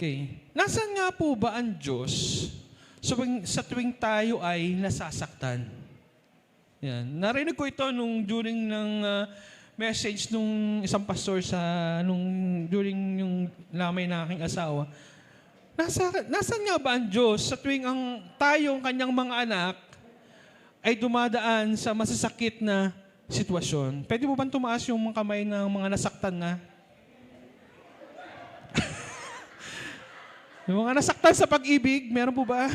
Okay. Nasaan nga po ba ang Diyos sa tuwing tayo ay nasasaktan? Yan. Narinig ko ito during ng message nung isang pastor during yung lamay na aking asawa. Nasaan nga ba ang Diyos sa tuwing ang tayong kanyang mga anak ay dumadaan sa masasakit na sitwasyon? Pwede mo bang tumaas yung mga kamay ng mga nasaktan na? Yung mga nasaktan sa pag-ibig, meron po ba?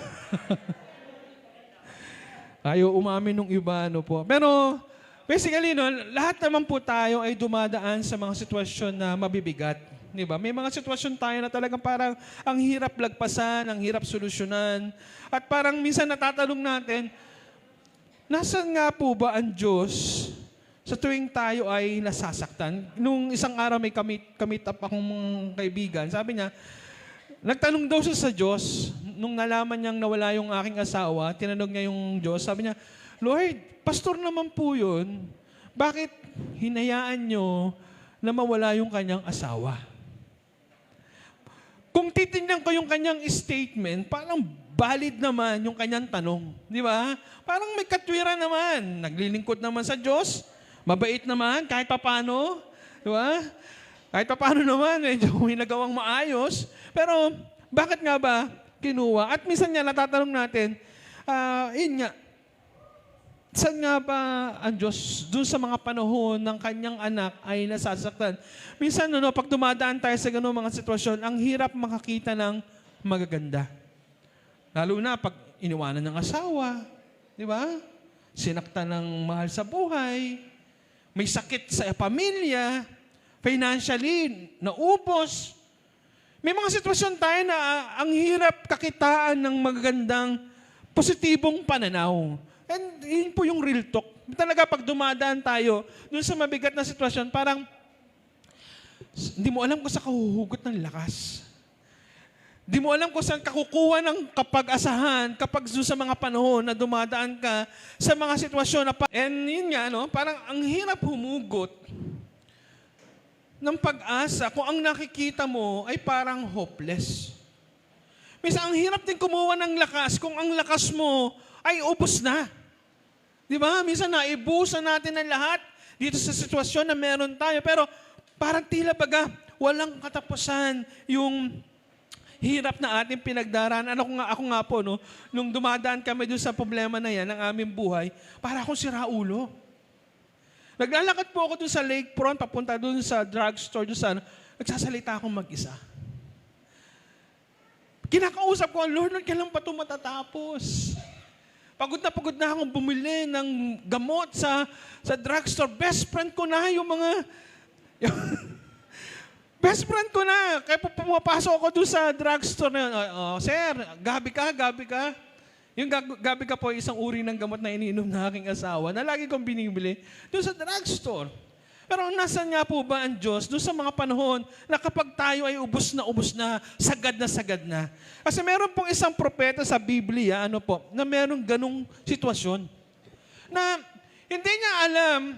Ayaw umamin nung iba, ano po. Pero, basically, lahat naman po tayo ay dumadaan sa mga sitwasyon na mabibigat. Di ba? May mga sitwasyon tayo na talagang parang ang hirap lagpasan, ang hirap solusyonan. At parang minsan natatanong natin, nasaan nga po ba ang Diyos sa tuwing tayo ay nasasaktan? Nung isang araw may kamit up akong mga kaibigan, sabi niya, nagtanong daw siya sa Diyos, nung nalaman niyang nawala yung aking asawa, tinanong niya yung Diyos, sabi niya, Lord, pastor naman po yun, bakit hinayaan niyo na mawala yung kanyang asawa? Kung titingnan ko yung kanyang statement, parang valid naman yung kanyang tanong. Di ba? Parang may katwiran naman. Naglilingkod naman sa Diyos, mabait naman, kahit papano. Di ba? Kahit paano naman, medyo may nagawang maayos. Pero, bakit nga ba kinuha? At minsan nga, natatanong natin, yun nga, saan nga ba ang Diyos doon sa mga panahon ng kanyang anak ay nasasaktan? Minsan, pag dumadaan tayo sa gano'ng mga sitwasyon, ang hirap makakita ng magaganda. Lalo na pag iniwanan ng asawa, di ba? Sinaktan ng mahal sa buhay, may sakit sa pamilya, financially, naubos. May mga sitwasyon tayo na ang hirap kakitaan ng magagandang, positibong pananaw. And yun po yung real talk. Talaga pag dumadaan tayo, dun sa mabigat na sitwasyon, parang hindi mo alam kung saan kahuhugot ng lakas. Hindi mo alam kung saan kakukuha ng kapag-asahan kapag sa mga panahon na dumadaan ka sa mga sitwasyon. And yun nga, parang ang hirap humugot ng pag-asa kung ang nakikita mo ay parang hopeless. Minsan, ang hirap din kumuha ng lakas kung ang lakas mo ay ubos na. Di ba? Minsan, naibusan natin ang lahat dito sa sitwasyon na meron tayo. Pero parang tila baga, walang katapusan yung hirap na ating pinagdaraan. Ako nga po, nung dumadaan kami doon sa problema na yan ng aming buhay, para akong siraulo. Naglalakad po ako doon sa lakefront, papunta doon sa drugstore, doon sa nagsasalita akong mag-isa. Kinakausap ko, Lord, kailan pa ito matatapos? Pagod na akong bumili ng gamot sa drugstore. Best friend ko na yung mga... best friend ko na. Kaya pumapasok ako doon sa drugstore na yun. Sir, gabi ka. Yung gabi ka po ay isang uri ng gamot na iniinom na aking asawa na lagi kong binibili doon sa drugstore. Pero nasaan nga po ba ang Diyos doon sa mga panahon na kapag tayo ay ubos na, sagad na. Kasi meron pong isang propeta sa Biblia, na merong ganong sitwasyon. Na hindi niya alam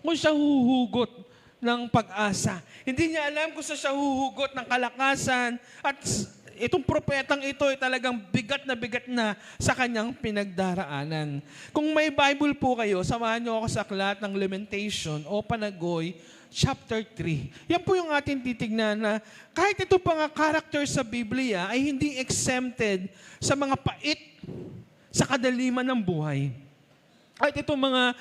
kung siya huhugot ng pag-asa. Hindi niya alam kung siya huhugot ng kalakasan at itong propetang ito ay talagang bigat na sa kanyang pinagdaraanan. Kung may Bible po kayo, samahan niyo ako sa aklat ng Lamentation o Panagoy, chapter 3. Yan po yung ating titignan na kahit ito pa nga character sa Biblia ay hindi exempted sa mga pait sa kadaliman ng buhay. Kahit itong mga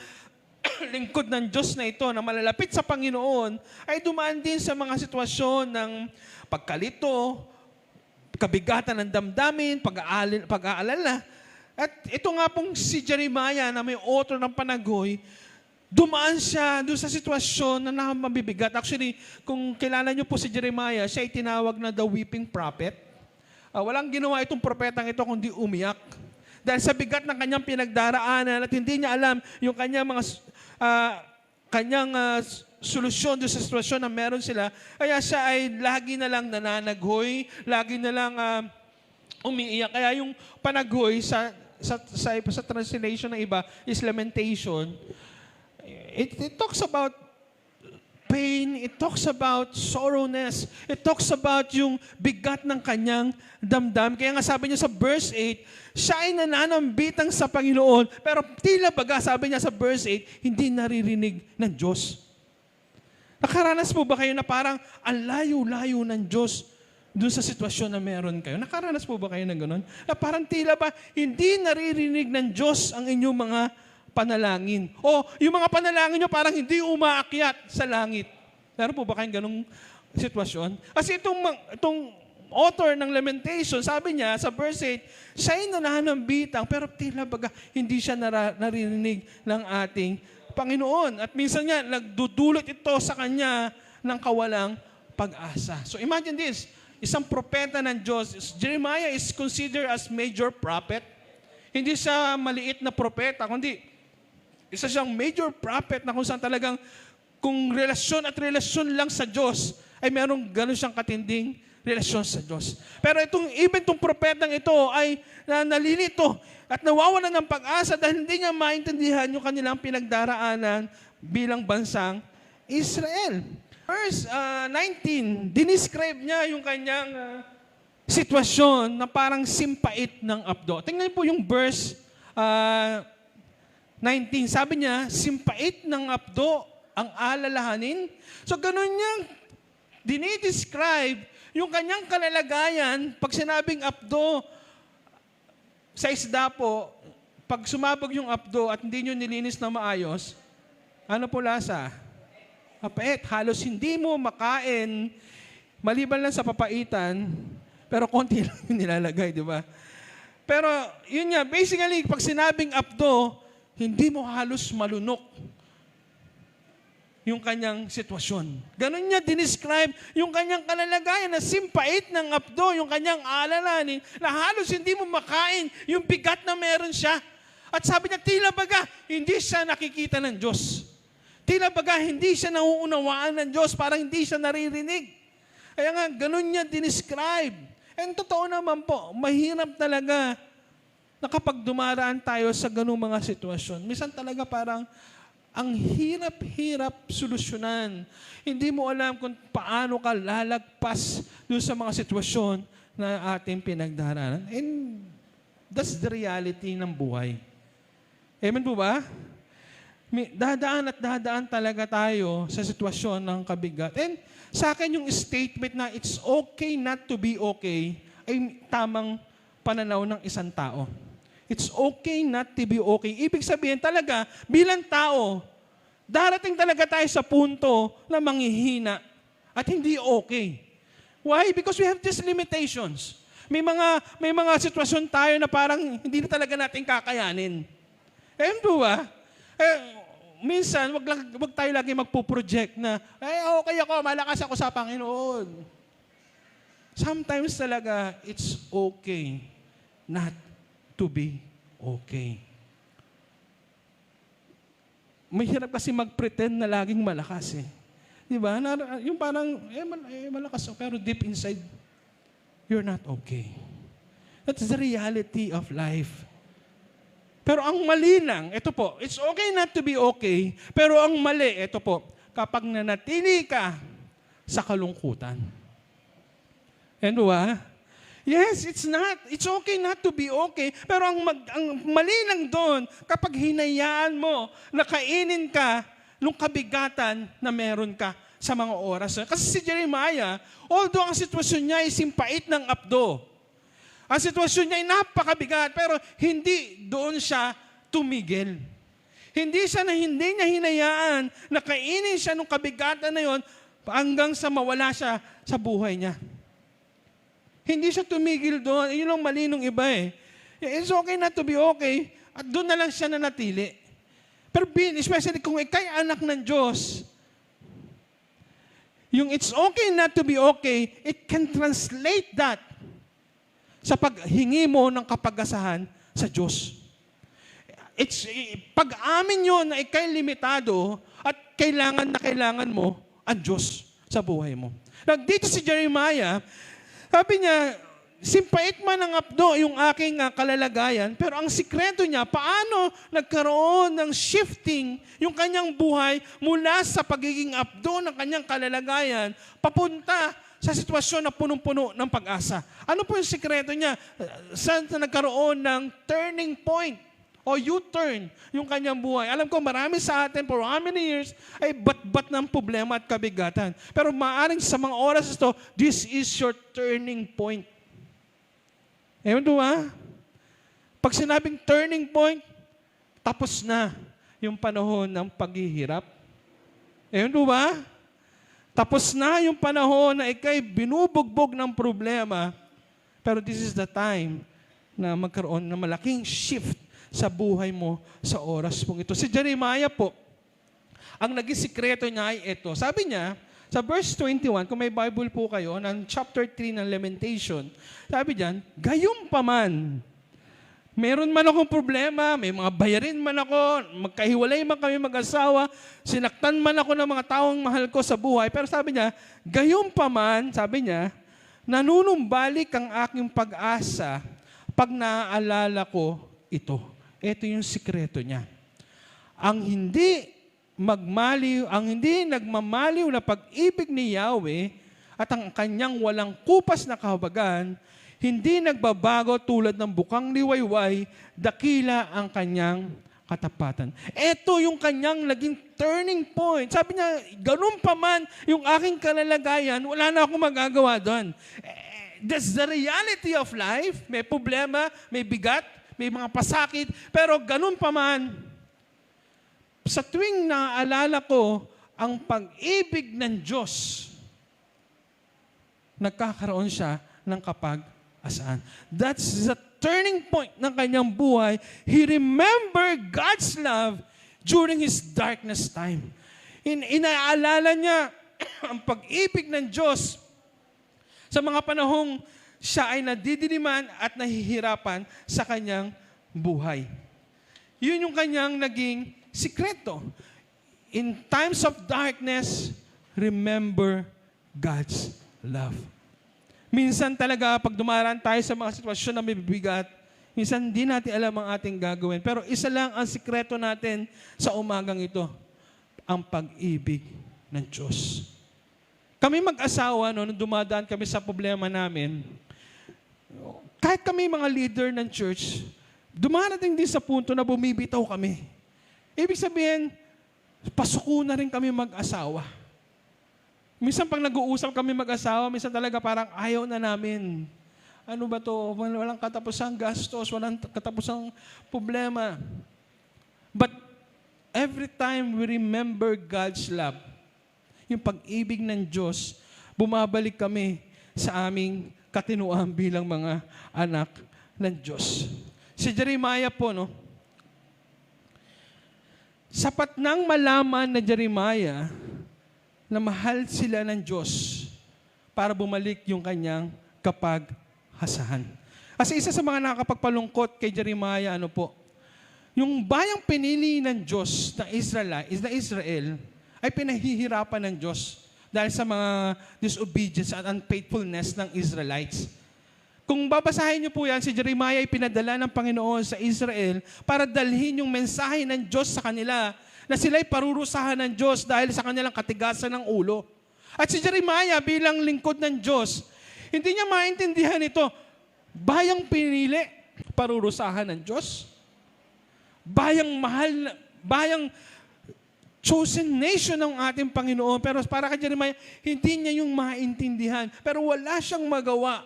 lingkod ng Diyos na ito na malalapit sa Panginoon ay dumaan din sa mga sitwasyon ng pagkalito, kabigatan ng damdamin, pag-aalala. At ito nga pong si Jeremiah na may author ng Panagoy, dumaan siya doon sa sitwasyon na mabibigat. Actually, kung kilala niyo po si Jeremiah, siya ay tinawag na the weeping prophet. Walang ginawa itong propetang ito kundi umiyak. Dahil sa bigat ng kanyang pinagdaraanan at hindi niya alam yung kanyang mga solusyon doon sa sitwasyon na meron sila. Kaya siya ay lagi na lang nananaghoy, lagi na lang umiiyak. Kaya yung panaghoy sa translation ng iba is lamentation. It talks about pain, it talks about sorrowness, it talks about yung bigat ng kanyang damdam. Kaya nga sabi niya sa verse 8, siya ay nananambitang sa Panginoon, pero tila baga, sabi niya sa verse 8, hindi naririnig ng Diyos. Nakaranas po ba kayo na parang ang layo-layo ng Diyos doon sa sitwasyon na meron kayo? Nakaranas po ba kayo ng gano'n? Na parang tila ba hindi naririnig ng Diyos ang inyong mga panalangin? O yung mga panalangin nyo parang hindi umaakyat sa langit. Meron po ba kayong ganong sitwasyon? Kasi itong author ng Lamentation, sabi niya sa verse 8, siya'y nananambitang pero tila baga hindi siya naririnig ng ating Panginoon. At minsan nga, nagdudulot ito sa kanya ng kawalang pag-asa. So imagine this, isang propeta ng Diyos, Jeremiah is considered as major prophet. Hindi siya maliit na propeta, kundi isa siyang major prophet na kung saan talagang kung relasyon at relasyon lang sa Diyos, ay merong gano'n siyang katinding relasyon sa Diyos. Pero even itong propetang ito ay nalilito at nawawalan ng pag-asa dahil hindi niya maintindihan yung kanilang pinagdaraanan bilang bansang Israel. Verse 19, dinescribe niya yung kanyang sitwasyon na parang simpait ng abdo. Tingnan po yung verse 19. Sabi niya, simpait ng abdo ang alalahanin. So ganun niyang dinidescribe yung kanyang kalalagayan pag sinabing abdo sa isda po, pag sumabog yung abdo at hindi nyo nilinis na maayos, ano po lasa? Mapait. Halos hindi mo makain, maliban lang sa papaitan, pero konti lang yung nilalagay, di ba? Pero yun nga, basically, pag sinabing abdo, hindi mo halos malunok yung kanyang sitwasyon. Ganon niya dinescribe yung kanyang kalalagayan na simpait ng abdo, yung kanyang alalahanin, na halos hindi mo makain yung bigat na meron siya. At sabi niya, tila baga, hindi siya nakikita ng Diyos. Tila baga, hindi siya nauunawaan ng Diyos, parang hindi siya naririnig. Kaya nga, ganon niya dinescribe. And totoo naman po, mahirap talaga na kapag dumaraan tayo sa ganung mga sitwasyon, minsan talaga parang ang hirap-hirap solusyonan. Hindi mo alam kung paano ka lalagpas doon sa mga sitwasyon na ating pinagdaraanan. And that's the reality ng buhay. Amen po ba? Dadaan talaga tayo sa sitwasyon ng kabigat. And sa akin yung statement na it's okay not to be okay ay tamang pananaw ng isang tao. It's okay not to be okay. Ibig sabihin talaga, bilang tao, darating talaga tayo sa punto na manghihina at hindi okay. Why? Because we have these limitations. May mga sitwasyon tayo na parang hindi na talaga natin kakayanin. Po ba? Minsan, wag tayo lagi magpo-project na, okay ako, malakas ako sa Panginoon. Sometimes talaga, it's okay not to be okay. Mahirap kasi mag-pretend na laging malakas eh. Di ba? Yung parang, malakas ako, pero deep inside, you're not okay. That's the reality of life. Pero ang mali lang, ito po, it's okay not to be okay, pero ang mali, ito po, kapag nanatili ka sa kalungkutan. Ba? Yes, it's okay not to be okay, pero ang mali lang doon, kapag hinayaan mo na kainin ka nung kabigatan na meron ka sa mga oras. Kasi si Jeremiah, although ang sitwasyon niya ay simpait ng abdo, ang sitwasyon niya ay napakabigat, pero hindi doon siya tumigil. Hindi niya hinayaan na kainin siya nung kabigatan na yon hanggang sa mawala siya sa buhay niya. Hindi siya tumigil doon. Yun ang mali nung iba eh. It's okay not to be okay. At doon na lang siya nanatili. Pero especially kung ikay anak ng Diyos, yung it's okay not to be okay, it can translate that sa paghingi mo ng kapag-asahan sa Diyos. Pag-amin nyo na ikay limitado at kailangan mo ang Diyos sa buhay mo. Now, dito si Jeremiah, sabi niya, simpait man ang apdo yung aking kalalagayan, pero ang sikreto niya, paano nagkaroon ng shifting yung kanyang buhay mula sa pagiging apdo ng kanyang kalalagayan, papunta sa sitwasyon na punong-puno ng pag-asa. Ano po yung sikreto niya? Saan nagkaroon ng turning point o U-turn yung kanyang buhay? Alam ko, marami sa atin for how many years ay bat-bat ng problema at kabigatan. Pero maaaring sa mga oras ito, this is your turning point. Ewan do pag sinabing turning point, tapos na yung panahon ng paghihirap. Ewan do tapos na yung panahon na ikay binubugbog ng problema, pero this is the time na magkaroon ng malaking shift sa buhay mo sa oras pong ito. Si Jeremiah po, ang naging sikreto niya ay ito. Sabi niya, sa verse 21, kung may Bible po kayo, ng chapter 3 ng Lamentation, sabi diyan, gayunpaman, meron man akong problema, may mga bayarin man ako, magkahiwalay man kami mag-asawa, sinaktan man ako ng mga taong mahal ko sa buhay, pero sabi niya, gayunpaman, sabi niya, nanunumbalik ang aking pag-asa pag naaalala ko ito. Ito yung sikreto niya. Ang hindi nagmamaliw na pag-ibig ni Yahweh at ang kanyang walang kupas na kahabagan, hindi nagbabago tulad ng bukang liwayway, dakila ang kanyang katapatan. Ito yung kanyang naging turning point. Sabi niya, ganun pa man yung aking kalalagayan, wala na akong magagawa doon. That's the reality of life. May problema, may bigat, may mga pasakit, pero ganun pa man, sa tuwing naaalala ko ang pag-ibig ng Diyos, nagkakaroon siya ng kapag-asaan. That's the turning point ng kanyang buhay. He remembered God's love during his darkness time. Inaalala niya ang pag-ibig ng Diyos sa mga panahong siya ay nadidiliman at nahihirapan sa kanyang buhay. Yun yung kanyang naging sikreto. In times of darkness, remember God's love. Minsan talaga, pag dumaraan tayo sa mga sitwasyon na may bibigat, minsan hindi natin alam ang ating gagawin. Pero isa lang ang sikreto natin sa umagang ito, ang pag-ibig ng Diyos. Kami mag-asawa, nung dumadaan kami sa problema namin, kahit kami mga leader ng church, dumarating din sa punto na bumibitaw kami. Ibig sabihin, pasuko na rin kami mag-asawa. Minsan pag nag-uusap kami mag-asawa, minsan talaga parang ayaw na namin. Ano ba to? Walang katapusang gastos, walang katapusang problema. But every time we remember God's love, yung pag-ibig ng Diyos, bumabalik kami sa aming katinuan bilang mga anak ng Diyos. Si Jeremiah po, sapat nang malaman na Jeremiah na mahal sila ng Diyos para bumalik yung kanyang kapag-hasahan. Kasi isa sa mga nakakapagpalungkot kay Jeremiah, yung bayang pinili ng Diyos na Israel, ay pinahihirapan ng Diyos dahil sa mga disobedience at unfaithfulness ng Israelites. Kung babasahin niyo po yan, si Jeremiah ay pinadala ng Panginoon sa Israel para dalhin yung mensahe ng Diyos sa kanila na sila'y parurusahan ng Diyos dahil sa kanilang katigasan ng ulo. At si Jeremiah bilang lingkod ng Diyos, hindi niya maintindihan ito. Bayang pinili, parurusahan ng Diyos. Bayang mahal, bayang chosen nation ng ating Panginoon. Pero para kay Jeremiah, hindi niya yung maintindihan. Pero wala siyang magawa.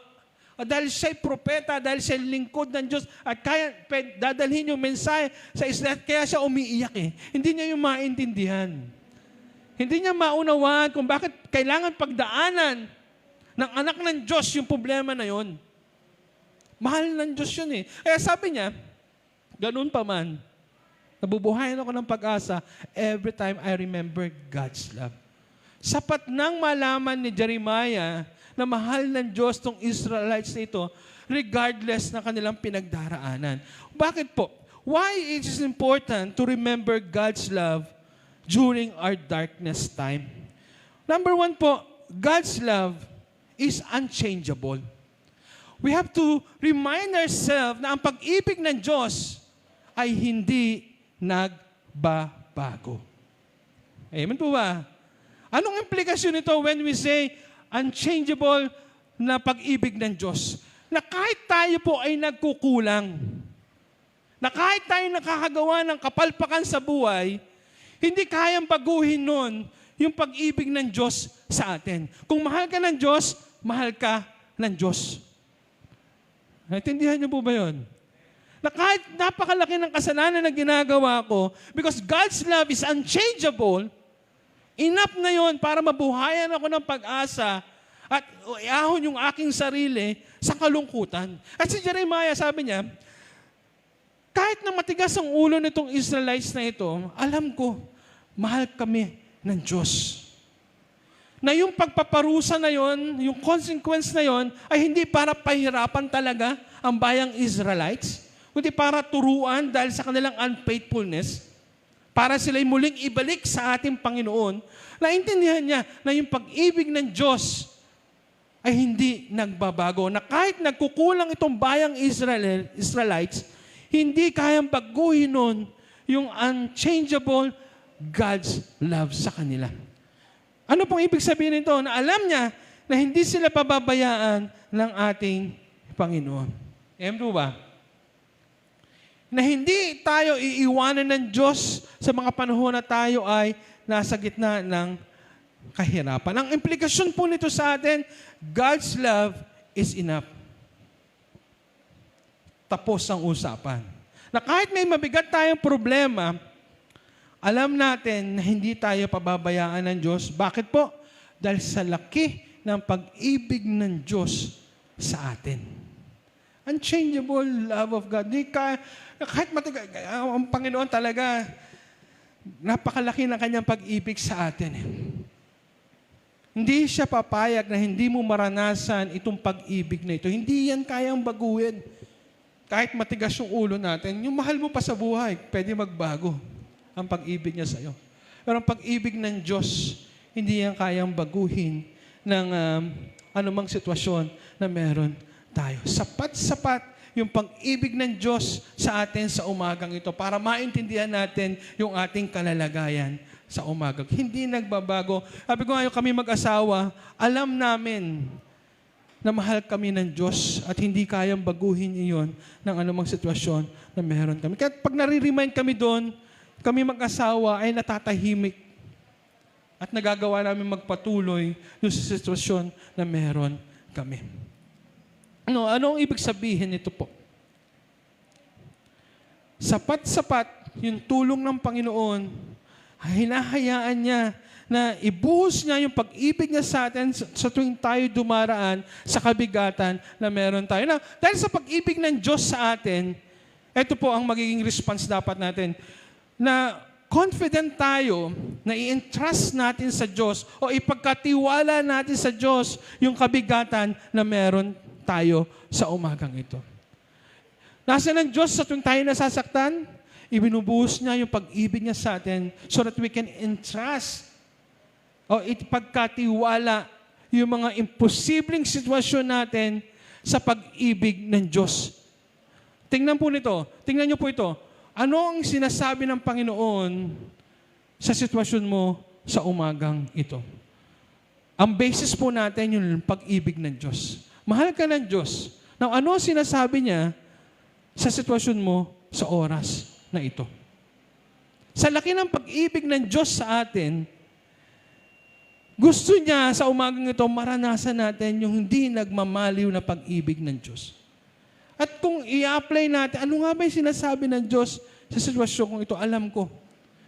Dahil siya'y propeta, dahil siya'y lingkod ng Diyos, at kaya dadalhin yung mensahe sa Israel, kaya siya umiiyak Hindi niya yung maintindihan. Hindi niya maunawaan kung bakit kailangan pagdaanan ng anak ng Diyos yung problema na yon. Mahal ng Diyos yun Kaya sabi niya, ganun pa man, nabubuhayan ako ng pag-asa every time I remember God's love. Sapat nang malaman ni Jeremiah na mahal ng Diyos tong Israelites na ito, regardless na kanilang pinagdaraanan. Bakit po? Why it is important to remember God's love during our darkness time? Number one po, God's love is unchangeable. we have to remind ourselves na ang pag-ibig ng Diyos ay hindi nagbabago. Amen po ba? Anong implikasyon nito when we say unchangeable na pag-ibig ng Diyos? Na kahit tayo po ay nagkukulang, na kahit tayo nakakagawa ng kapalpakan sa buhay, hindi kayang baguhin nun yung pag-ibig ng Diyos sa atin. Kung mahal ka ng Diyos, mahal ka ng Diyos. Naintindihan niyo po ba yun? Na kahit napakalaki ng kasalanan na ginagawa ko, because God's love is unchangeable, enough na yon para mabuhayan ako ng pag-asa at iahon yung aking sarili sa kalungkutan. At si Jeremiah, sabi niya, kahit na matigas ang ulo nitong Israelites na ito, alam ko, mahal kami ng Diyos. Na yung pagpaparusa na yon, yung consequence na yon, ay hindi para pahirapan talaga ang bayang Israelites, kundi para turuan dahil sa kanilang unfaithfulness, para sila'y muling ibalik sa ating Panginoon, naintindihan niya na yung pag-ibig ng Diyos ay hindi nagbabago. Na kahit nagkukulang itong bayang Israelites, hindi kayang baguhin nun yung unchangeable God's love sa kanila. Ano pong ibig sabihin nito? Na alam niya na hindi sila pababayaan ng ating Panginoon. Amen po ba? Na hindi tayo iiwanan ng Diyos sa mga panahon na tayo ay nasa gitna ng kahirapan. Ang implikasyon po nito sa atin, God's love is enough. Tapos ang usapan. Na kahit may mabigat tayong problema, alam natin na hindi tayo pababayaan ng Diyos. Bakit po? Dahil sa laki ng pag-ibig ng Diyos sa atin. Unchangeable love of God. Kahit matigas, ang Panginoon talaga, napakalaki ng kanyang pag-ibig sa atin. Hindi siya papayag na hindi mo maranasan itong pag-ibig na ito. Hindi yan kayang baguhin. Kahit matigas yung ulo natin, yung mahal mo pa sa buhay, pwede magbago ang pag-ibig niya sa iyo. Pero ang pag-ibig ng Diyos, hindi yan kayang baguhin ng anumang sitwasyon na meron tayo. Sapat-sapat yung pag-ibig ng Diyos sa atin sa umagang ito para maintindihan natin yung ating kalalagayan sa umagang. Hindi nagbabago. Sabi ko ngayon kami mag-asawa, alam namin na mahal kami ng Diyos at hindi kayang baguhin iyon ng anumang sitwasyon na meron kami. Kaya pag nare-remind kami doon, kami mag-asawa ay natatahimik at nagagawa namin magpatuloy doon sa sitwasyon na meron kami. Anong ibig sabihin nito po? Sapat-sapat yung tulong ng Panginoon, hinahayaan niya na ibuhos niya yung pag-ibig niya sa atin sa tuwing tayo dumaraan sa kabigatan na meron tayo. Now, dahil sa pag-ibig ng Diyos sa atin, ito po ang magiging response dapat natin, na confident tayo na i-entrust natin sa Diyos o ipagkatiwala natin sa Diyos yung kabigatan na meron tayo sa umagang ito. Nasaan ang Diyos sa tuwing tayo nasasaktan? Ibinubuhos niya yung pag-ibig niya sa atin so that we can entrust o ipagkatiwala yung mga imposibleng sitwasyon natin sa pag-ibig ng Diyos. Tingnan po nito. Tingnan niyo po ito. Ano ang sinasabi ng Panginoon sa sitwasyon mo sa umagang ito? Ang basis po natin yung pag-ibig ng Diyos. Mahal ka ng Diyos. Now, ano ang sinasabi niya sa sitwasyon mo sa oras na ito? Sa laki ng pag-ibig ng Diyos sa atin, gusto niya sa umagang ito maranasan natin yung hindi nagmamaliw na pag-ibig ng Diyos. At kung i-apply natin, ano nga ba yung sinasabi ng Diyos sa sitwasyon kong ito? Alam ko,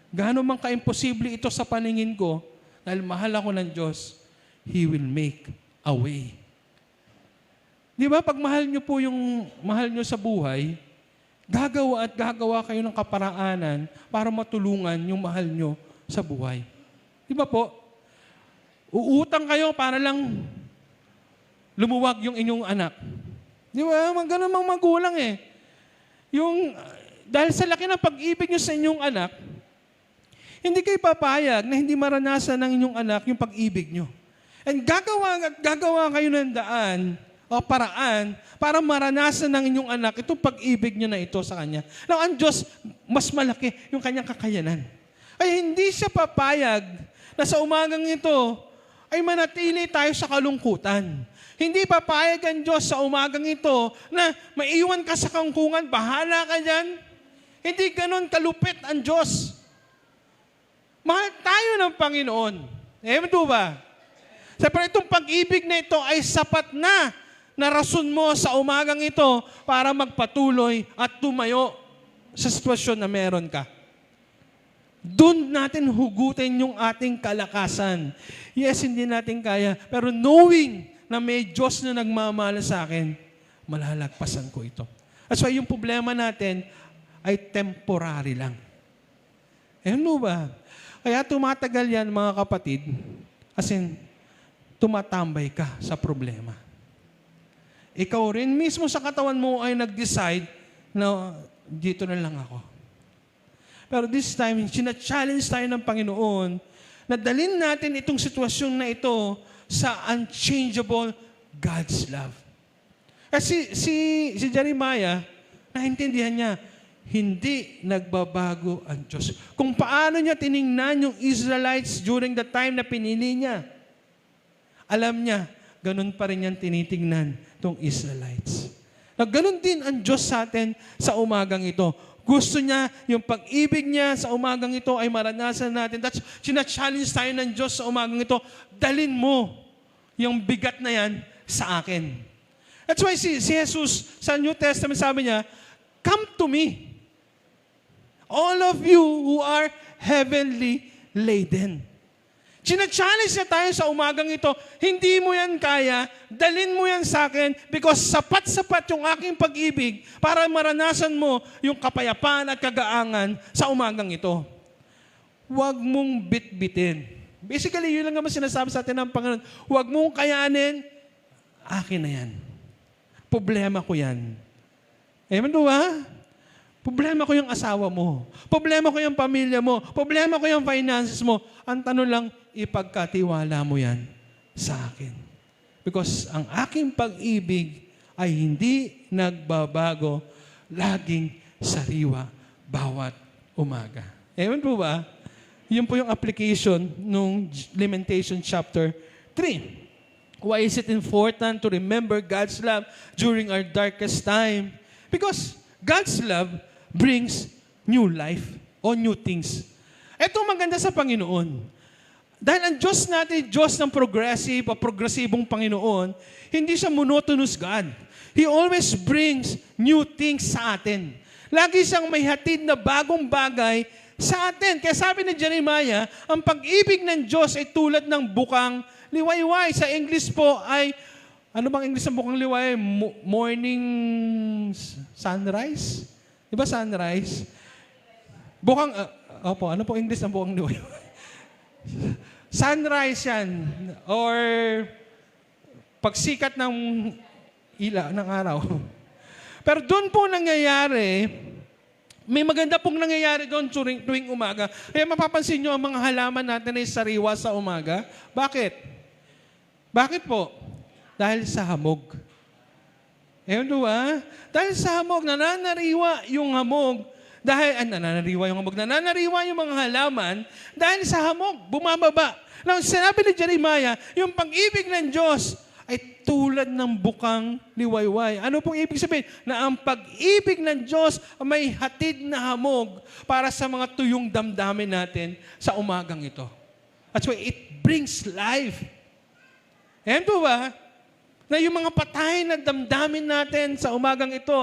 gaano man ka-imposible ito sa paningin ko, dahil mahal ako ng Diyos, He will make a way. Di ba, pag mahal nyo po yung mahal nyo sa buhay, gagawa at gagawa kayo ng kaparaanan para matulungan yung mahal nyo sa buhay. Di ba po? Uutang kayo para lang lumuwag yung inyong anak. Di ba? Ganun mang magulang eh. Dahil sa laki ng pag-ibig nyo sa inyong anak, hindi kayo papayag na hindi maranasan ng inyong anak yung pag-ibig nyo. And gagawa kayo ng daan o paraan para maranasan ng inyong anak itong pag-ibig nyo na ito sa Kanya. Now, ang Diyos, mas malaki yung Kanyang kakayanan. Ay hindi siya papayag na sa umagang ito ay manatili tayo sa kalungkutan. Hindi papayag ang Diyos sa umagang ito na maiwan ka sa kangkungan, bahala ka dyan. Hindi ganon kalupit ang Diyos. Mahal tayo ng Panginoon. Amen po ba? Siyempre itong pag-ibig na ito ay sapat na rason mo sa umagang ito para magpatuloy at tumayo sa sitwasyon na meron ka. Doon natin hugutin yung ating kalakasan. Yes, hindi natin kaya, pero knowing na may Diyos na nagmamahal sa akin, malalagpasan ko ito. That's why yung problema natin ay temporary lang. Ano ba? Kaya tumatagal yan, mga kapatid, as in, tumatambay ka sa problema. Ikaw rin mismo sa katawan mo ay nag-decide na dito na lang ako. Pero this time, sina-challenge tayo ng Panginoon na dalhin natin itong sitwasyon na ito sa unchangeable God's love. Kasi si Jeremiah, naintindihan niya, hindi nagbabago ang Diyos. Kung paano niya tiningnan yung Israelites during the time na pinili niya, alam niya, ganun pa rin niyang tinitingnan itong Israelites. Ganun din ang Diyos sa atin sa umagang ito. Gusto niya, yung pag-ibig niya sa umagang ito ay maranasan natin. That's, sina-challenge tayo ng Diyos sa umagang ito, dalin mo yung bigat na yan sa akin. That's why si Jesus sa New Testament sabi niya, come to me, all of you who are heavenly laden. Sina-challenge niya tayo sa umagang ito, hindi mo yan kaya, dalin mo yan sa akin because sapat-sapat yung aking pag-ibig para maranasan mo yung kapayapaan at kagaangan sa umagang ito. Huwag mong bitbitin. Basically, yun lang naman sinasabi sa atin ng Panginoon. Huwag mong kayanin, akin na yan. Problema ko yan. Amen ba? Problema ko yung asawa mo. Problema ko yung pamilya mo. Problema ko yung finances mo. Ang tanong lang, ipagkatiwala mo yan sa akin. Because ang aking pag-ibig ay hindi nagbabago, laging sariwa bawat umaga. Amen po ba? Yun po yung application nung Lamentation chapter 3. Why is it important to remember God's love during our darkest time? Because God's love brings new life o new things. Ito maganda sa Panginoon. Dahil ang Diyos natin, Diyos ng progresibong Panginoon, hindi siya monotonous God. He always brings new things sa atin. Lagi siyang may hatid na bagong bagay sa atin. Kaya sabi ni Jeremiah, ang pag-ibig ng Diyos ay tulad ng bukang liwayway. Sa English po ay, ano bang English ng bukang liwayway? Morning sunrise? Di ba sunrise? Bukang, opo, ano po English ng bukang liwayway? Sunrise yan. Or pagsikat ng ng araw. Pero doon po nangyayari, may maganda pong nangyayari doon tuwing umaga. Kaya mapapansin nyo ang mga halaman natin ay sariwa sa umaga. Bakit? Bakit po? Dahil sa hamog. Ewan po ba? Dahil sa hamog, nananariwa yung hamog. Nananariwa yung mga halaman dahil sa hamog, bumababa. Now, sinabi ni Jeremiah, yung pag-ibig ng Diyos ay tulad ng bukang liwayway. Ano pong ibig sabihin? Na ang pag-ibig ng Diyos may hatid na hamog para sa mga tuyong damdamin natin sa umagang ito. That's why it brings life. Ayan po ba? Na yung mga patay na damdamin natin sa umagang ito,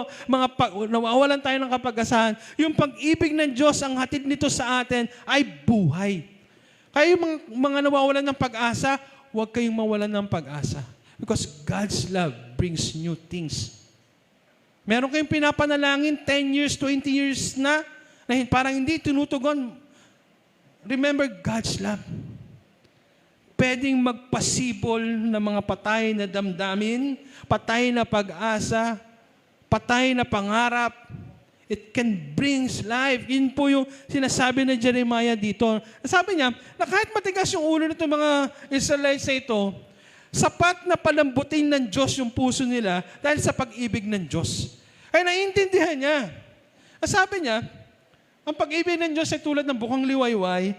nawawalan tayo ng kapag-asahan, yung pag-ibig ng Diyos, ang hatid nito sa atin ay buhay. Kaya yung mga nawawalan ng pag-asa, huwag kayong mawalan ng pag-asa. Because God's love brings new things. Meron kayong pinapanalangin 10 years, 20 years na parang hindi tinutugon. Remember God's love. Pwedeng magpasibol ng mga patay na damdamin, patay na pag-asa, patay na pangarap. It can bring life. Yun po yung sinasabi ni Jeremiah dito. Sabi niya, na kahit matigas yung ulo nito mga Israelites na ito, Sapat na palambutin ng Diyos yung puso nila dahil sa pag-ibig ng Diyos. Ay naiintindihan niya. Sabi niya, ang pag-ibig ng Diyos ay tulad ng bukang liwayway.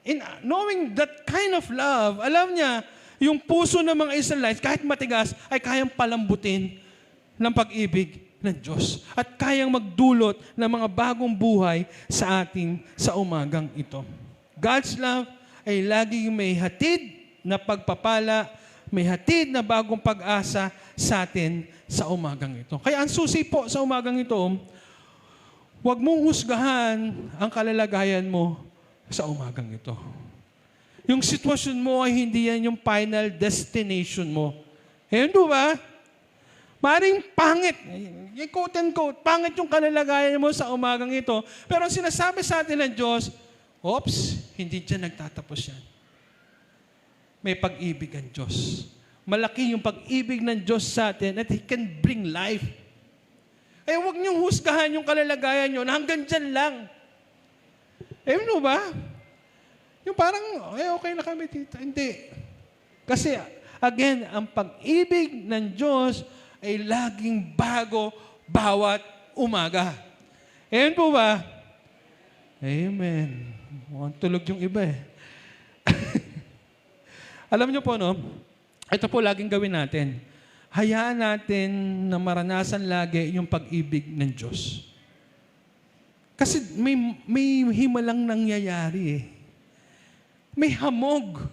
In knowing that kind of love, alam niya, yung puso ng mga Israelites, kahit matigas, ay kayang palambutin ng pag-ibig ng Diyos. At kayang magdulot ng mga bagong buhay sa atin sa umagang ito. God's love ay laging may hatid na pagpapala, may hatid na bagong pag-asa sa atin sa umagang ito. Kaya ang susi po sa umagang ito, huwag mong husgahan ang kalalagayan mo sa umagang ito. Yung sitwasyon mo ay hindi yan yung final destination mo. Hindi ba? Maring pangit, quote and quote, pangit yung kalalagayan mo sa umagang ito. Pero ang sinasabi sa atin ng Diyos, oops, hindi dyan nagtatapos yan. May pag-ibig ang Diyos. Malaki yung pag-ibig ng Diyos sa atin at He can bring life. Eh, huwag niyong husgahan yung kalalagayan niyo na hanggang dyan lang. Eh, ano ba? Yung parang, okay na kami dito. Hindi. Kasi, again, ang pag-ibig ng Diyos ay laging bago bawat umaga. Ayan po ba? Amen. Mukhang tulog yung iba eh. Alam niyo po, no? Ito po laging gawin natin. Hayaan natin na maranasan lagi yung pag-ibig ng Diyos. Kasi may himalang nangyayari eh. May hamog.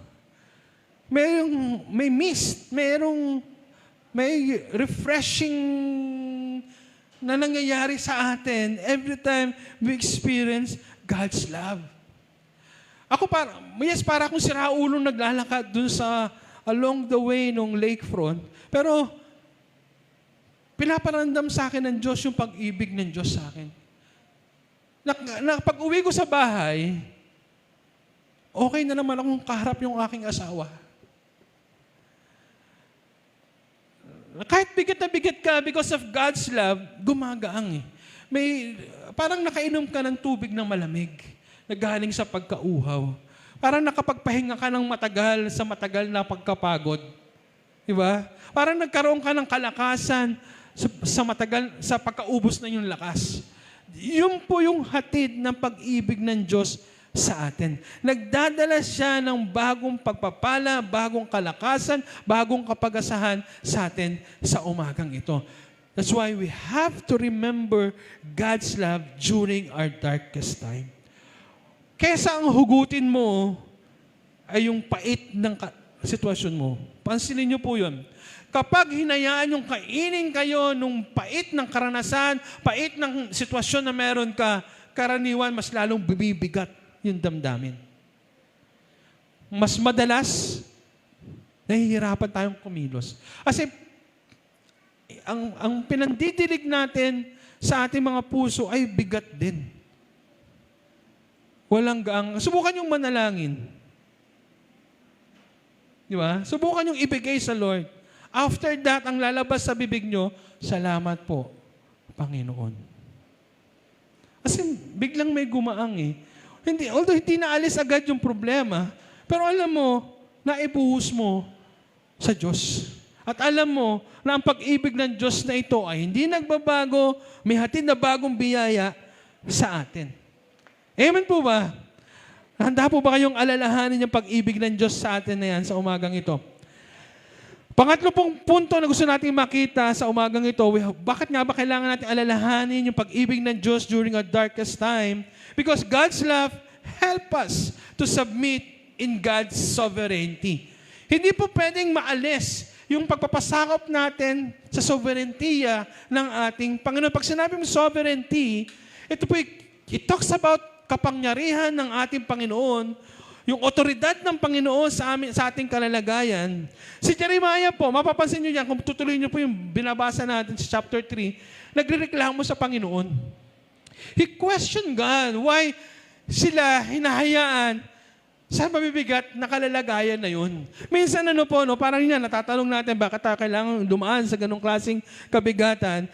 May mist. May refreshing na nangyayari sa atin every time we experience God's love. Ako para akong siraulong naglalakad dun sa along the way nung lakefront. Pero, pinaparamdam sa akin ng Diyos yung pag-ibig ng Diyos sa akin. Pag-uwi ko sa bahay, okay na naman akong kaharap yung aking asawa. Kahit bigat na bigat ka because of God's love, gumagaang eh. Parang nakainom ka ng tubig ng malamig na galing sa pagkauhaw. Parang nakapagpahinga ka ng matagal na pagkapagod. Diba? Parang nagkaroon ka ng kalakasan sa pagkaubos na yung lakas. Yun po yung hatid ng pag-ibig ng Diyos sa atin. Nagdadala siya ng bagong pagpapala, bagong kalakasan, bagong kapag-asahan sa atin sa umagang ito. That's why we have to remember God's love during our darkest time. Kesa ang hugutin mo ay yung pait ng sitwasyon mo. Pansinin niyo po yun. Kapag hinayaan yung kainin kayo nung pait ng karanasan, pait ng sitwasyon na meron ka, karaniwan mas lalong bibigat yung damdamin. Mas madalas, nahihirapan tayong kumilos. Kasi ang pinandidilig natin sa ating mga puso ay bigat din. Walang gaang. Subukan yung manalangin. Di ba? Subukan yung ibigay sa Lord. After that, ang lalabas sa bibig nyo, salamat po, Panginoon. Kasi biglang may gumaang eh. Although hindi naalis agad yung problema, pero alam mo, naibuhos mo sa Diyos. At alam mo na ang pag-ibig ng Diyos na ito ay hindi nagbabago, may hatid na bagong biyaya sa atin. Amen po ba? Handa po ba kayong alalahanin yung pag-ibig ng Diyos sa atin na yan sa umagang ito? Pangatlo pong punto na gusto natin makita sa umagang ito, bakit nga ba kailangan natin alalahanin yung pag-ibig ng Diyos during our darkest time? Because God's love help us to submit in God's sovereignty. Hindi po pwedeng maalis yung pagpapasakop natin sa sovereignty ng ating Panginoon. Pag sinabi mo sovereignty, ito po, it talks about kapangyarihan ng ating Panginoon, yung otoridad ng Panginoon sa ating kalalagayan. Si Jeremiah po, mapapansin nyo yan, kung tutuloy nyo po yung binabasa natin sa chapter 3, nagrereklamo sa Panginoon. He questioned God, why sila hinahayaan sa mabibigat na kalalagayan na yun. Minsan parang yan, natatanong natin, bakit kailangan dumaan sa ganong klaseng kabigatan?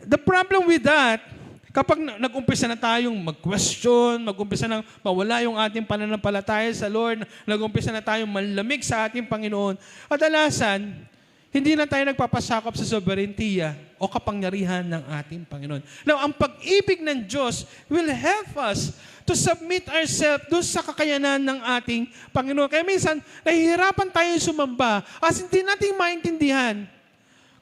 The problem with that, Kapag nag-umpisa na tayong mag-question, mag-umpisa na mawala yung ating pananampalataya sa Lord, nag-umpisa na tayong manlamig sa ating Panginoon, kadalasan, hindi na tayo nagpapasakop sa soberentiya o kapangyarihan ng ating Panginoon. Now, ang pag-ibig ng Diyos will help us to submit ourselves doon sa kakayanan ng ating Panginoon. Kaya minsan, nahihirapan tayo sumamba as hindi natin maintindihan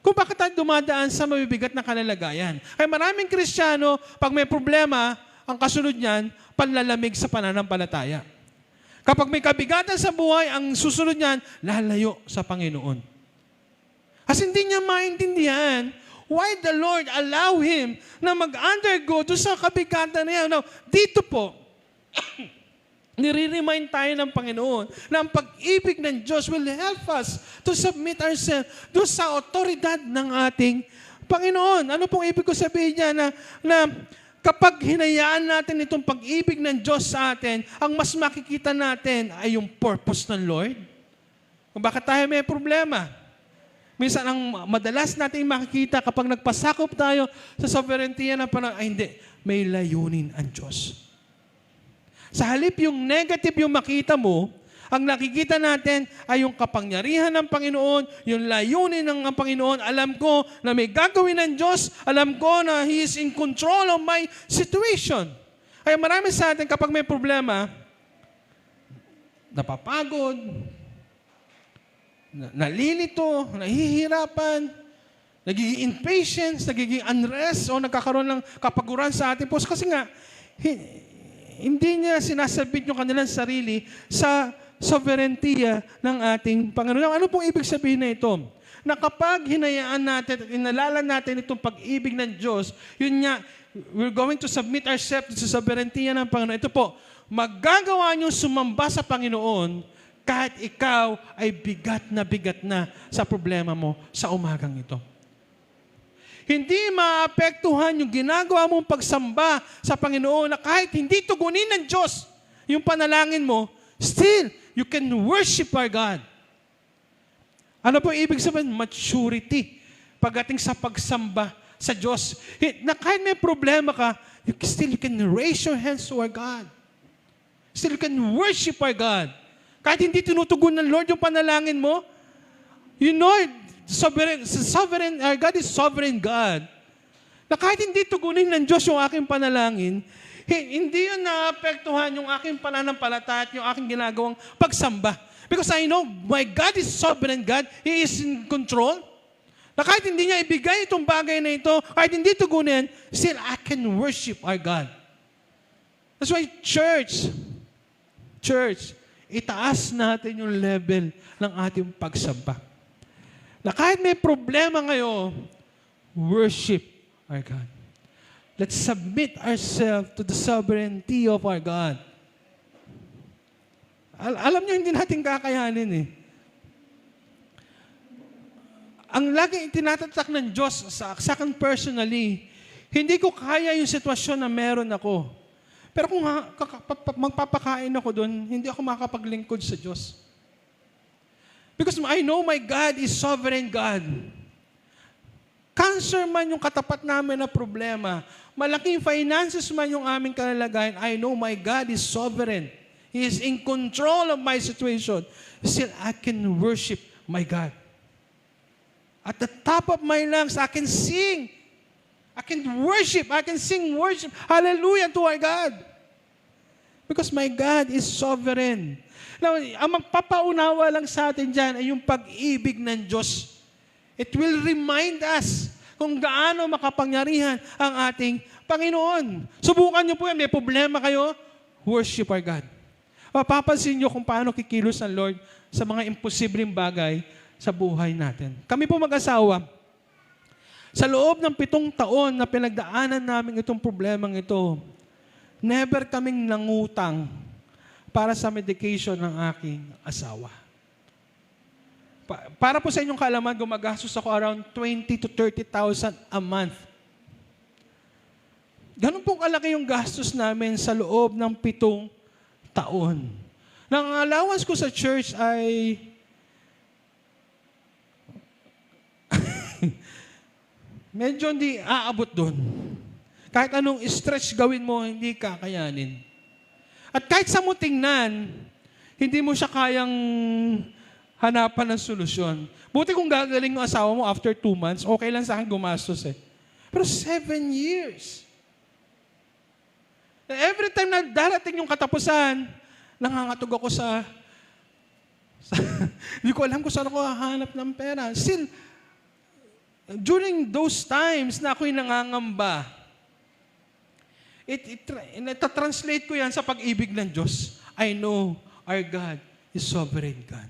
kung bakit tayo dumadaan sa mabibigat na kalalagayan. Kaya maraming Kristiyano, pag may problema, ang kasunod niyan, panlalamig sa pananampalataya. Kapag may kabigatan sa buhay, ang susunod niyan, lalayo sa Panginoon. As hindi niya maintindihan, why the Lord allow him na mag-undergo doon sa kabigatan na yan. Now, dito po, nire-remind tayo ng Panginoon na ang pag-ibig ng Diyos will help us to submit ourselves doon sa otoridad ng ating Panginoon. Ano pong ibig ko sabihin niya na kapag hinayaan natin itong pag-ibig ng Diyos sa atin, ang mas makikita natin ay yung purpose ng Lord. Kung bakit tayo may problema. Minsan, ang madalas natin makikita kapag nagpasakop tayo sa sovereignty na parang, ay hindi, may layunin ang Diyos. Sa halip yung negative yung makita mo, ang nakikita natin ay yung kapangyarihan ng Panginoon, yung layunin ng Panginoon. Alam ko na may gagawin ng Diyos. Alam ko na He is in control of my situation. Kaya marami sa atin kapag may problema, napapagod, nalilito, nahihirapan, nagiging impatience, nagiging unrest, o nagkakaroon ng kapaguran sa ating puso. Kasi nga, hindi niya sinasabit yung kanilang sarili sa sovereigntiya ng ating Panginoon. Ano pong ibig sabihin na ito? Na kapag hinayaan natin at inalala natin itong pag-ibig ng Diyos, yun nga, we're going to submit ourselves sa sovereigntiya ng Panginoon. Ito po, magagawa niyong sumamba sa Panginoon kahit ikaw ay bigat na sa problema mo sa umagang ito. Hindi maapektuhan yung ginagawa mong pagsamba sa Panginoon na kahit hindi tugunin ng Diyos yung panalangin mo, still, you can worship our God. Ano po ibig sabihin? Maturity. Pagdating sa pagsamba sa Diyos. Na kahit may problema ka, you can raise your hands to our God. Still, you can worship our God. Kahit hindi tinutugon ng Lord yung panalangin mo, you know, sovereign, our God is sovereign God. Na kahit hindi tugunin ng Diyos yung aking panalangin, hindi yun naapektuhan yung aking pananampalataya at yung aking ginagawang pagsamba. Because I know my God is sovereign God. He is in control. Na kahit hindi niya ibigay itong bagay na ito, kahit hindi tugunin, still I can worship our God. That's why church, itaas natin yung level ng ating pagsamba. Na kahit may problema ngayon, worship our God. Let's submit ourselves to the sovereignty of our God. Alam niyo, hindi natin kakayanin eh. Ang laging itinatatak ng Diyos sa akin personally, hindi ko kaya yung sitwasyon na meron ako. Pero kung magpapakain ako doon, hindi ako makapaglingkod sa Diyos. Because I know my God is sovereign God. Cancer man yung katapat namin na problema, malaking finances man yung aming kalalagayan, I know my God is sovereign. He is in control of my situation. Still, I can worship my God. At the top of my lungs, I can sing. I can worship. I can sing worship. Hallelujah to our God. Because my God is sovereign. Now, ang magpapaunawa lang sa atin dyan ay yung pag-ibig ng Diyos. It will remind us kung gaano makapangyarihan ang ating Panginoon. Subukan niyo po yan. May problema kayo, worship our God. Mapapansin niyo kung paano kikilos ang Lord sa mga imposibleng bagay sa buhay natin. Kami po mag-asawa, sa loob ng 7 taon na pinagdaanan namin itong problemang ito, never kaming nangutang para sa medication ng aking asawa. Para po sa inyong kaalaman, gumagastos ako around 20,000 to 30,000 a month. Ganun pong kalaki yung gastos namin sa loob ng 7 taon. Ang allowance ko sa church ay medyo hindi aabot doon. Kahit anong stretch gawin mo, hindi kakayanin. At kahit sa mo tingnan, hindi mo siya kayang hanapan ng solusyon. Buti kung gagaling ng asawa mo after 2 months, okay lang sa akin gumastos eh. Pero 7 years. Every time na darating yung katapusan, nangangatog ako sa hindi ko alam kung saan ako hahanap ng pera. Still, during those times na ako'y nangangamba, ita-translate ko yan sa pag-ibig ng Diyos. I know our God is sovereign God.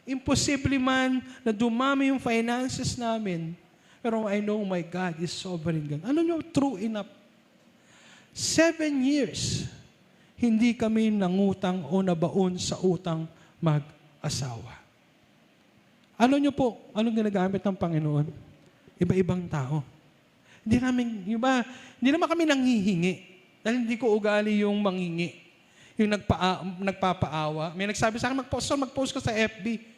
Imposible man na dumami yung finances namin, pero I know my God is sovereign God. Ano nyo? True enough. 7 years, hindi kami nangutang o nabaon sa utang mag-asawa. Ano nyo po? Anong ginagamit ng Panginoon? Iba-ibang tao. Hindi naman kami nanghihingi. Dahil hindi ko ugali yung manghingi. Yung nagpapaawa. May nagsabi sa akin, mag-post ka sa FB.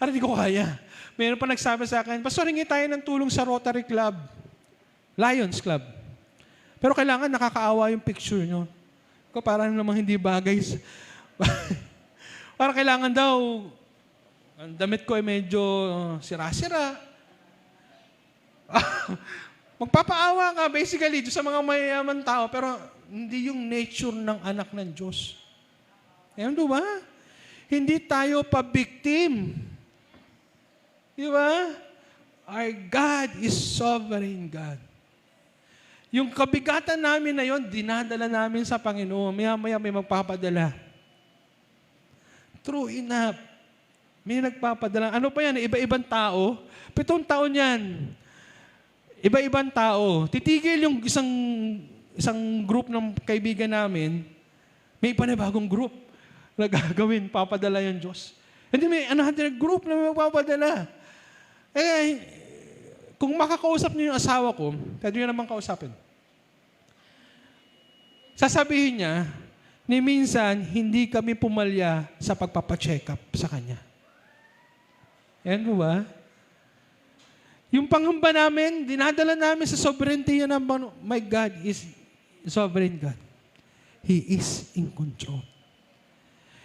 Hindi ko kaya. Mayroon pa nagsabi sa akin, Pastor, hingi tayo ng tulong sa Rotary Club. Lions Club. Pero kailangan nakakaawa yung picture nyo. Parang namang hindi bagay. Parang kailangan daw, ang damit ko ay medyo sira-sira. Magpapaawa ka basically sa mga mayayaman tao, pero hindi yung nature ng anak ng Diyos. Ayan, ba? Hindi tayo pa-victim. Di ba? Our God is sovereign God. Yung kabigatan namin na yon, dinadala namin sa Panginoon. Maya-maya may magpapadala. True enough. May nagpapadala. Ano pa yan? Iba-ibang tao. 7 taon yan. Iba-ibang tao. Titigil yung isang group ng kaibigan namin. May panibagong group na gagawin. Papadala yung Diyos. Hindi may another group na may magpapadala. Kung makakausap niyo yung asawa ko, pwede niyo naman kausapin. Sasabihin niya, ni minsan, hindi kami pumalya sa pagpapacheck up sa kanya. Yan ba? Yung panghamba namin, dinadala namin sa sovereignty ng my God is sovereign God. He is in control.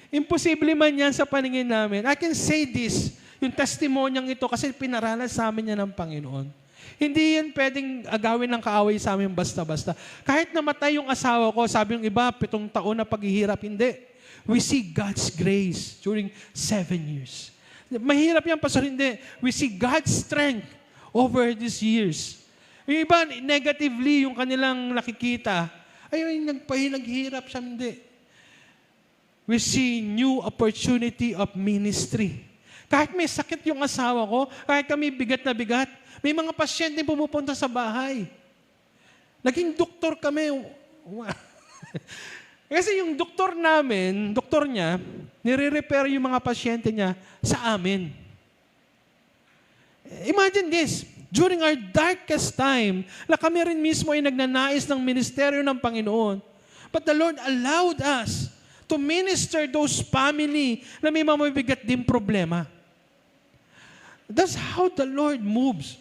Imposible man yan sa paningin namin. I can say this, yung testimonyang ito, kasi pinaranas sa amin yan ng Panginoon. Hindi yan pwedeng agawin ng kaaway sa amin basta-basta. Kahit namatay yung asawa ko, sabi yung iba, 7 taon na paghihirap, hindi. We see God's grace during 7 years. Mahirap yan, Pastor, hindi. We see God's strength over these years. Yung iba, negatively, yung kanilang nakikita, ayun, naghihirap siya, hindi. We see new opportunity of ministry. Kahit may sakit yung asawa ko, kahit kami bigat na bigat, may mga pasyente pumupunta sa bahay. Naging doktor kami. Kasi yung doktor namin, doktor niya, nire-repair yung mga pasyente niya sa amin. Imagine this, during our darkest time, na kami rin mismo ay nagnanais ng ministeryo ng Panginoon. But the Lord allowed us to minister those family na may mamabigat din problema. That's how the Lord moves.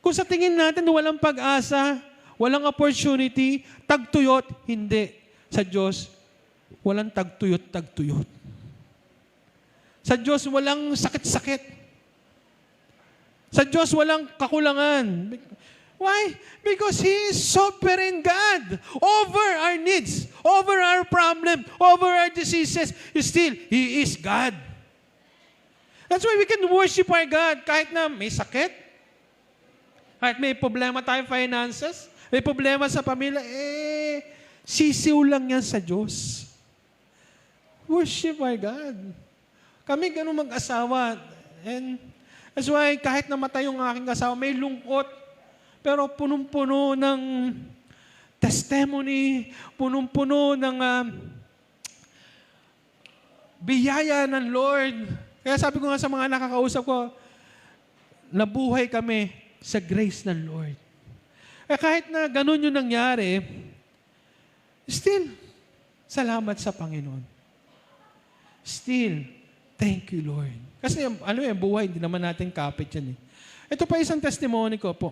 Kung sa tingin natin walang pag-asa, walang opportunity, tagtuyot, hindi. Sa Diyos, walang tagtuyot. Sa Diyos, walang sakit-sakit. Sa Diyos, walang kakulangan. Why? Because He is sovereign God over our needs, over our problem, over our diseases. Still, He is God. That's why we can worship our God kahit na may sakit, kahit may problema tayong finances, may problema sa pamilya, sisiw lang yan sa Diyos. Worship our God. Kami ganun mag-asawa. And that's why kahit namatay yung aking asawa, may lungkot, pero punong-puno ng testimony, punong-puno ng biyaya ng Lord. Kaya sabi ko nga sa mga nakakausap ko, nabuhay kami sa grace ng Lord. Kahit na ganun yung nangyari, still, salamat sa Panginoon. Still, thank you, Lord. Kasi buhay, hindi naman natin kapit yan. Ito pa isang testimony ko po.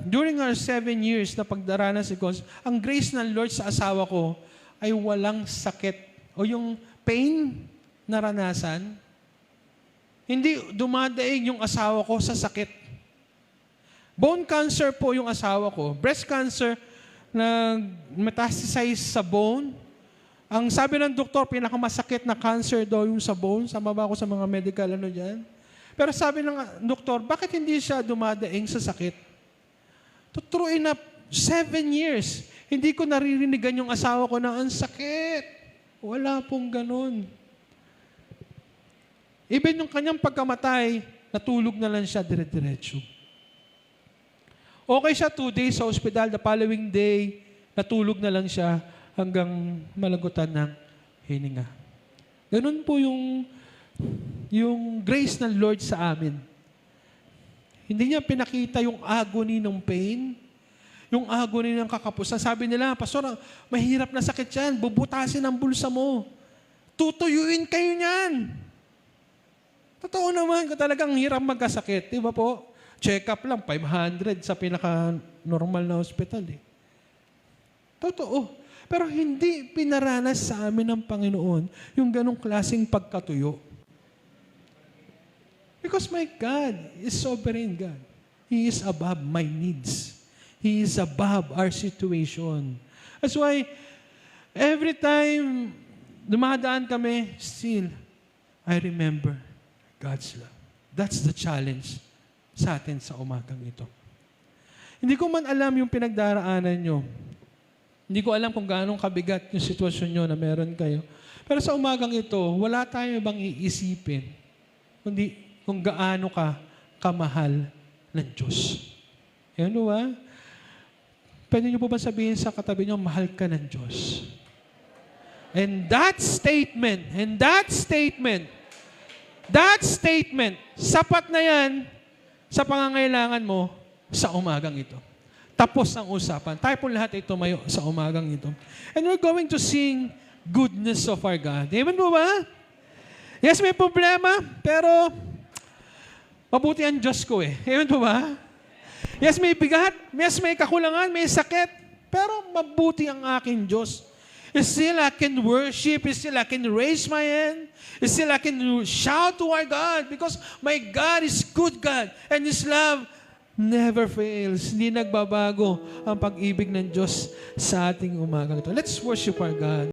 during our 7 years na pagdaranas ko, ang grace ng Lord sa asawa ko ay walang sakit o yung pain naranasan, hindi dumadaig yung asawa ko sa sakit. Bone cancer po yung asawa ko. Breast cancer na metastasize sa bone. Ang sabi ng doktor, pinakamasakit na cancer daw yung sa bone. Sama ba ako sa mga medical dyan? Pero sabi ng doktor, bakit hindi siya dumadaing sa sakit? True enough, 7 years. Hindi ko naririnigan yung asawa ko na ang sakit. Wala pong ganun. Even yung kanyang pagkamatay, natulog na lang siya dire-diretso. Okay siya 2 days sa ospital. The following day, natulog na lang siya hanggang malagutan ng hininga. Ganun po yung grace ng Lord sa amin. Hindi niya pinakita yung agony ng pain, yung agony ng kakapusan. Sabi nila, Pastor, mahirap na sakit yan. Bubutasin ang bulsa mo. Tutuyuin kayo niyan. Totoo naman, kung talagang hirap magkasakit. Di ba po? Check up lang, 500 sa pinaka-normal na hospital. Totoo. Pero hindi pinaranas sa amin ng Panginoon yung ganong klaseng pagkatuyo. Because my God is sovereign God. He is above my needs. He is above our situation. That's why, every time dumadaan kami, still, I remember God's love. That's the challenge sa atin sa umagang ito. Hindi ko man alam yung pinagdaraanan nyo. Hindi ko alam kung gaano kabigat yung sitwasyon nyo na meron kayo. Pero sa umagang ito, wala tayo bang iisipin kundi kung gaano ka kamahal ng Diyos. Yan ba? Pwede nyo po ba sabihin sa katabi nyo, mahal ka ng Diyos? And that statement, sapat na yan sa pangangailangan mo sa umagang ito. Tapos ang usapan. Tayo po lahat ay tumayo sa umagang ito. And we're going to sing goodness of our God. Amen mo ba? Yes, may problema, pero mabuti ang Diyos ko eh. Amen po ba? Yes, may bigat. Yes, may kakulangan, may sakit. Pero mabuti ang aking Diyos. Still, I can worship. Still, I can raise my hand. Still, I can shout to our God because my God is good God and His love never fails. Hindi nagbabago ang pag-ibig ng Diyos sa ating umagang ito. Let's worship our God.